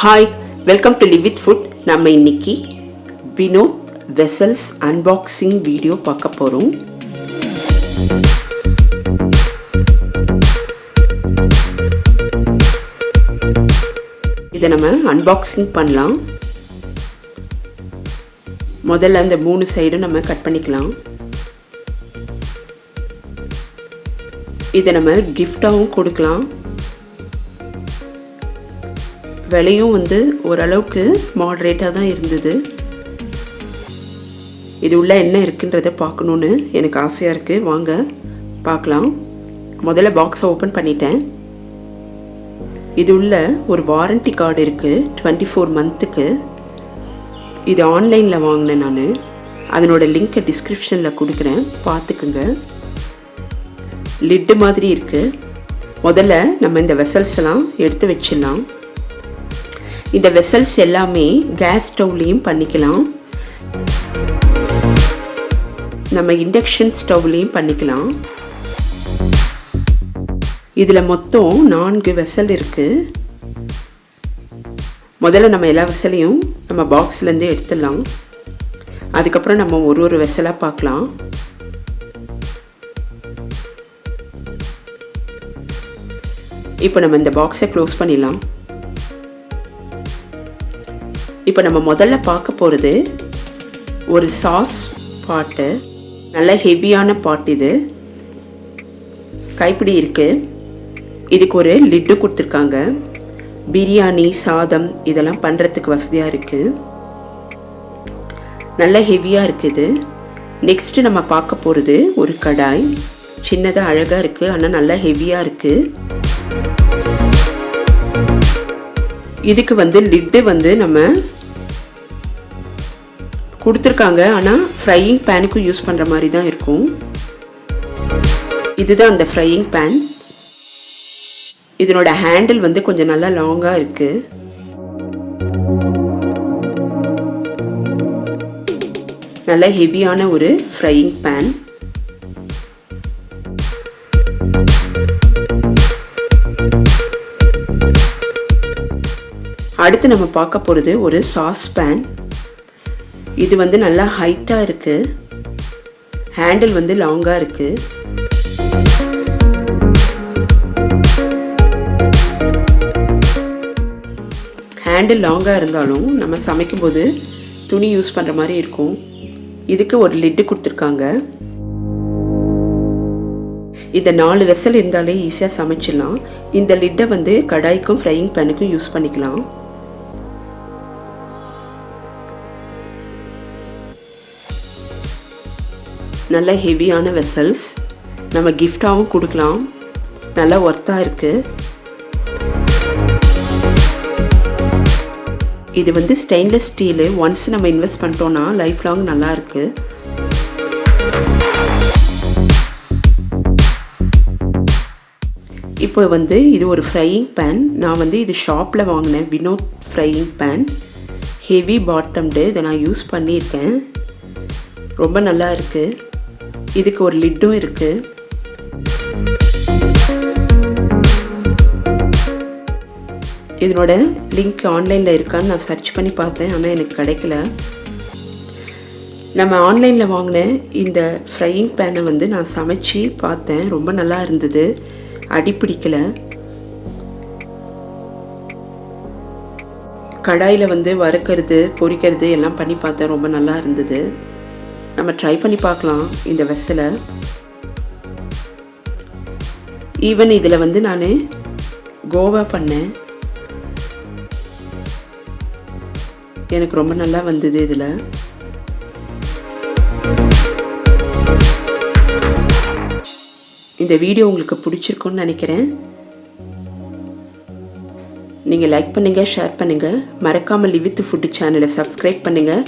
Hi, welcome to live with food. நம்ம இன்னைக்கு Vinod vessels unboxing video பார்க்க போகிறோம். இதை நம்ம அன்பாக்சிங் பண்ணலாம். முதல்ல அந்த 3 சைடும் நம்ம கட் பண்ணிக்கலாம். இதை நம்ம கிஃப்டாகவும் கொடுக்கலாம். விலையும் ஓரளவுக்கு மாடரேட்டாக தான் இருந்தது. இது உள்ள என்ன இருக்குன்றதை பார்க்கணுன்னு எனக்கு ஆசையாக இருக்குது. வாங்க பார்க்கலாம். முதல்ல பாக்ஸை ஓப்பன் பண்ணிட்டேன். இது உள்ள ஒரு வாரண்டி கார்டு இருக்குது 24 மந்த்துக்கு. இது ஆன்லைனில் வாங்கினேன் நான். அதனோட லிங்க்கை டிஸ்கிரிப்ஷனில் கொடுக்குறேன், பார்த்துக்குங்க. லிட்டு மாதிரி இருக்குது. முதல்ல நம்ம இந்த வெசல்ஸ் எல்லாம் எடுத்து வச்சிடலாம். இந்த வெசல்ஸ் எல்லாமே கேஸ் ஸ்டவ்லேயும் பண்ணிக்கலாம், நம்ம இண்டக்ஷன் ஸ்டவ்லேயும் பண்ணிக்கலாம். இதில் மொத்தம் 4 வெசல் இருக்குது. முதல்ல நம்ம எல்லா வெசலையும் நம்ம பாக்ஸ்லேருந்து எடுத்துடலாம். அதுக்கப்புறம் நம்ம ஒரு வெசலாக பார்க்கலாம். இப்போ நம்ம இந்த பாக்ஸை க்ளோஸ் பண்ணிடலாம். இப்போ நம்ம முதல்ல பார்க்க போகிறது ஒரு சாஸ் பாட்டு. நல்ல ஹெவியான பாட். இது கைப்பிடி இருக்குது. இதுக்கு ஒரு லிட்டு கொடுத்துருக்காங்க. பிரியாணி, சாதம் இதெல்லாம் பண்ணுறதுக்கு வசதியாக இருக்குது. நல்ல ஹெவியாக இருக்குது. நெக்ஸ்ட்டு நம்ம பார்க்க போகிறது ஒரு கடாய். சின்னதாக அழகாக இருக்குது, ஆனால் நல்லா ஹெவியாக இருக்குது. இதுக்கு லிட்டு நம்ம கொடுத்துருக்காங்க, ஆனால் ஃப்ரையிங் பேனுக்கும் யூஸ் பண்ணுற மாதிரி தான் இருக்கும். இதுதான் அந்த ஃப்ரையிங் பேன். இதனோட ஹேண்டில் கொஞ்சம் நல்லா லாங்காக இருக்குது. நல்ல ஹெவியான ஒரு ஃப்ரையிங் பேன். அடுத்து நம்ம பார்க்க போகிறது ஒரு சாஸ் பேன். இது நல்லா ஹைட்டாக இருக்குது. ஹேண்டில் லாங்காக இருக்குது. ஹேண்டில் லாங்காக இருந்தாலும் நம்ம சமைக்கும்போது துணி யூஸ் பண்ணுற மாதிரி இருக்கும். இதுக்கு ஒரு லிட்டு கொடுத்துருக்காங்க. இந்த 4 வெசல் இருந்தாலே ஈஸியாக சமைச்சிடலாம். இந்த லிட்டை கடாய்க்கும் ஃப்ரையிங் பேனுக்கும் யூஸ் பண்ணிக்கலாம். நல்ல ஹெவியான வெசல்ஸ். நம்ம கிஃப்டாகவும் கொடுக்கலாம். நல்லா ஒர்த்தாக இருக்குது. இது ஸ்டெயின்லெஸ் ஸ்டீலு. ஒன்ஸ் நம்ம இன்வெஸ்ட் பண்ணிட்டோன்னா லைஃப் லாங் நல்லா இருக்குது. இப்போ இது ஒரு ஃப்ரையிங் பேன். நான் இது ஷாப்பில் வாங்கினேன், Vinod frying pan. Heavy bottomed. இதை நான் யூஸ் பண்ணியிருக்கேன், ரொம்ப நல்லா இருக்குது. இதுக்கு ஒரு லிட்டும் இருக்குது. இதனோட லிங்க் ஆன்லைனில் இருக்கான்னு நான் சர்ச் பண்ணி பார்த்தேன், ஆனால் எனக்கு கிடைக்கல. நம்ம ஆன்லைனில் வாங்கின இந்த ஃப்ரையிங் பேனை நான் சமைச்சு பார்த்தேன், ரொம்ப நல்லா இருந்தது, அடி பிடிக்கலை. கடாயில் வறுக்கிறது, பொரிக்கிறது எல்லாம் பண்ணி பார்த்தேன், ரொம்ப நல்லா இருந்தது. நம்ம ட்ரை பண்ணி பார்க்கலாம் இந்த வெசலை. ஈவன் இதில் நான் கோவா பண்ணேன், எனக்கு ரொம்ப நல்லா வந்தது. இதில் இந்த வீடியோ உங்களுக்கு பிடிச்சிருக்குன்னு நினைக்கிறேன். நீங்கள் லைக் பண்ணுங்கள், ஷேர் பண்ணுங்கள். மறக்காமல் லிவ் வித் ஃபுட் சேனலை சப்ஸ்கிரைப் பண்ணுங்கள்.